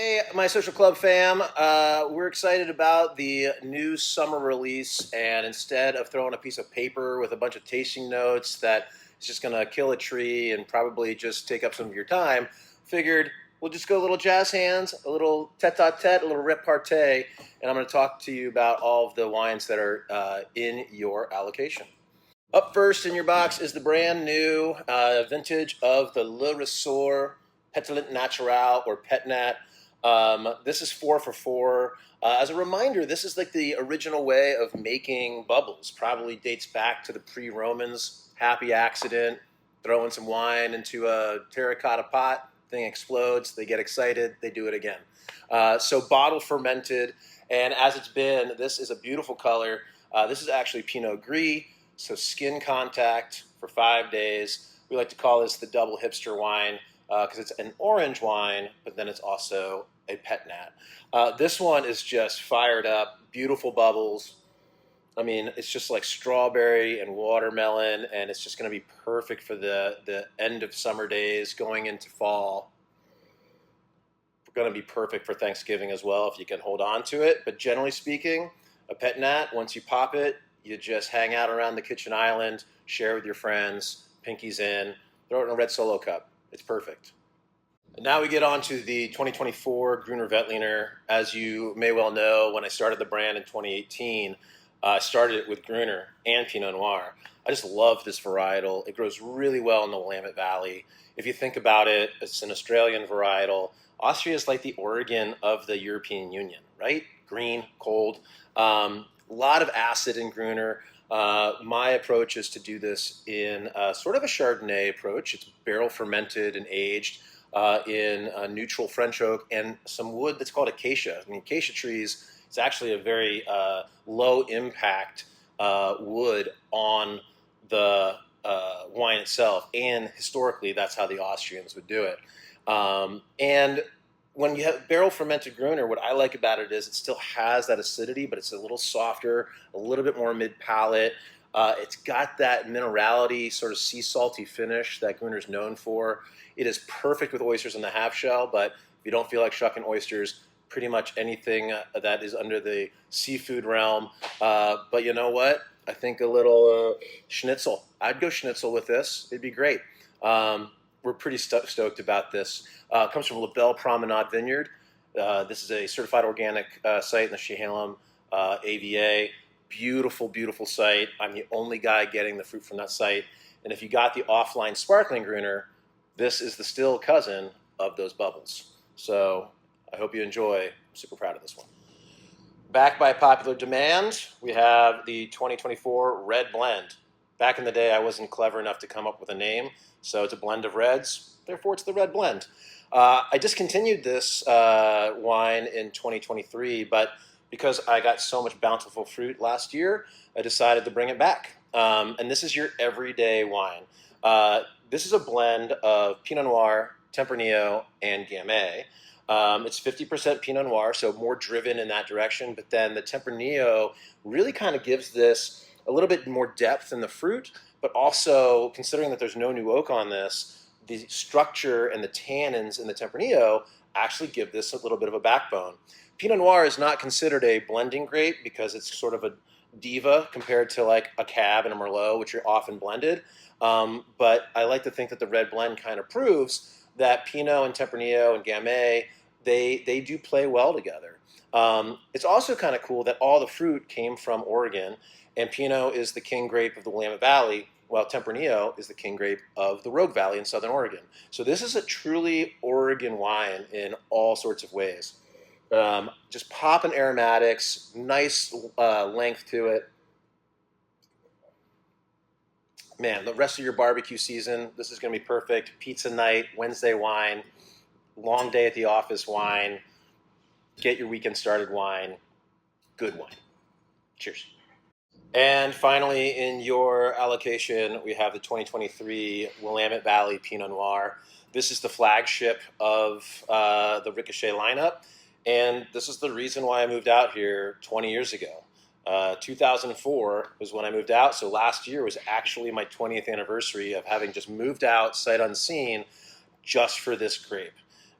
Hey, my social club fam. We're excited about the new summer release, and instead of throwing a piece of paper with a bunch of tasting notes that is just going to kill a tree and probably just take up some of your time, figured we'll just go a little jazz hands, a little tete-a-tete, a little repartee, and I'm going to talk to you about all of the wines that are in your allocation. Up first in your box is the brand new vintage of the Le Ressort Pétillant Natural, or Petnat. This is 4 for 4. As a reminder, this is like the original way of making bubbles. Probably dates back to the pre-Romans. Happy accident, throwing some wine into a terracotta pot, thing explodes, they get excited, they do it again. So bottle fermented, and as it's been, this is a beautiful color. This is actually Pinot Gris, so skin contact for 5 days. We like to call this the double hipster wine because it's an orange wine, but then it's also a Petnat. This one is just fired up, beautiful bubbles. I mean, it's just like strawberry and watermelon, and it's just going to be perfect for the end of summer days going into fall. Going to be perfect for Thanksgiving as well if you can hold on to it. But generally speaking, a Petnat, once you pop it, you just hang out around the kitchen island, share with your friends, pinkies in, throw it in a red Solo cup. It's perfect. And now we get on to the 2024 Gruner Veltliner. As you may well know, when I started the brand in 2018, I started it with Gruner and Pinot Noir. I just love this varietal. It grows really well in the Willamette Valley. If you think about it, it's an Australian varietal. Austria is like the Oregon of the European Union, right? Green, cold. A lot of acid in Gruner. My approach is to do this in sort of a Chardonnay approach. It's barrel fermented and aged in neutral French oak and some wood that's called acacia. I mean, acacia trees, it's actually a very low impact wood on the wine itself. And historically, that's how the Austrians would do it. And when you have barrel fermented Gruner, what I like about it is it still has that acidity, but it's a little softer, a little bit more mid-palate. It's got that minerality, sort of sea salty finish that Gruner's known for. It is perfect with oysters in the half shell, but if you don't feel like shucking oysters, pretty much anything that is under the seafood realm. But you know what? I think a little schnitzel. I'd go schnitzel with this. It'd be great. We're pretty stoked about this. It comes from La Belle Promenade Vineyard. This is a certified organic site in the Chehalem AVA. Beautiful, beautiful site. I'm the only guy getting the fruit from that site. And if you got the offline sparkling Gruner, this is the still cousin of those bubbles. So I hope you enjoy. I'm super proud of this one. Back by popular demand, we have the 2024 Red Blend. Back in the day, I wasn't clever enough to come up with a name, so it's a blend of reds, therefore it's the Red Blend. I discontinued this wine in 2023, but because I got so much bountiful fruit last year, I decided to bring it back. And this is your everyday wine. This is a blend of Pinot Noir, Tempranillo, and Gamay. It's 50% Pinot Noir, so more driven in that direction, but then the Tempranillo really kind of gives this a little bit more depth in the fruit, but also, considering that there's no new oak on this, the structure and the tannins in the Tempranillo actually give this a little bit of a backbone. Pinot Noir is not considered a blending grape because it's sort of a diva compared to like a Cab and a Merlot, which are often blended. But I like to think that the Red Blend kind of proves that Pinot and Tempranillo and Gamay, they do play well together. It's also kind of cool that all the fruit came from Oregon, and Pinot is the king grape of the Willamette Valley, while Tempranillo is the king grape of the Rogue Valley in southern Oregon. So this is a truly Oregon wine in all sorts of ways. Just popping aromatics, nice length to it. Man, the rest of your barbecue season, this is going to be perfect. Pizza night, Wednesday wine, long day at the office wine, get your weekend started wine, good wine. Cheers. And finally, in your allocation, we have the 2023 Willamette Valley Pinot Noir. This is the flagship of the Ricochet lineup, and this is the reason why I moved out here 20 years ago. 2004 was when I moved out, so last year was actually my 20th anniversary of having just moved out sight unseen just for this grape.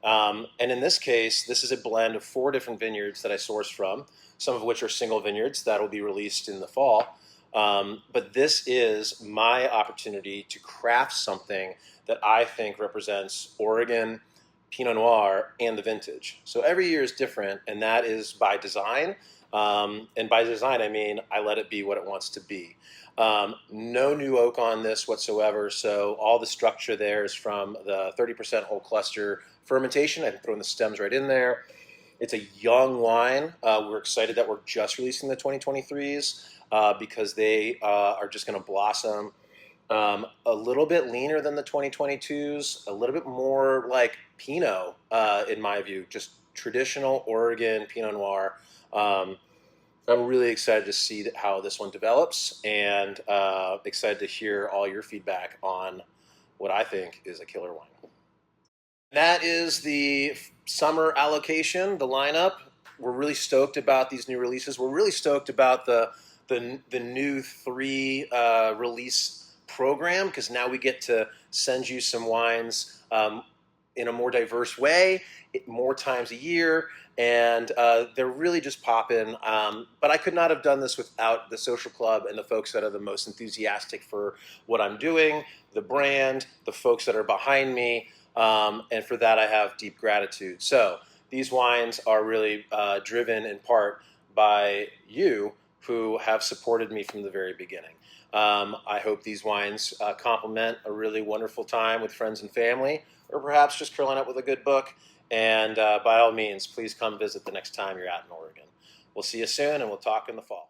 And in this case, this is a blend of 4 different vineyards that I sourced from, some of which are single vineyards that will be released in the fall. But this is my opportunity to craft something that I think represents Oregon Pinot Noir and the vintage. So every year is different, and that is by design. And by design, I mean I let it be what it wants to be. No new oak on this whatsoever, so all the structure there is from the 30% whole cluster fermentation. I'm throwing the stems right in there. It's a young wine. We're excited that we're just releasing the 2023s because they are just going to blossom. A little bit leaner than the 2022s, a little bit more like Pinot, in my view, just traditional Oregon Pinot Noir. I'm really excited to see how this one develops, and excited to hear all your feedback on what I think is a killer wine. That is the summer allocation, the lineup. We're really stoked about these new releases. We're really stoked about the new 3 release program, because now we get to send you some wines in a more diverse way, more times a year, and they're really just popping. But I could not have done this without the social club and the folks that are the most enthusiastic for what I'm doing, the brand, the folks that are behind me. And for that, I have deep gratitude. So these wines are really driven in part by you who have supported me from the very beginning. I hope these wines complement a really wonderful time with friends and family, or perhaps just curling up with a good book. And by all means, please come visit the next time you're out in Oregon. We'll see you soon, and we'll talk in the fall.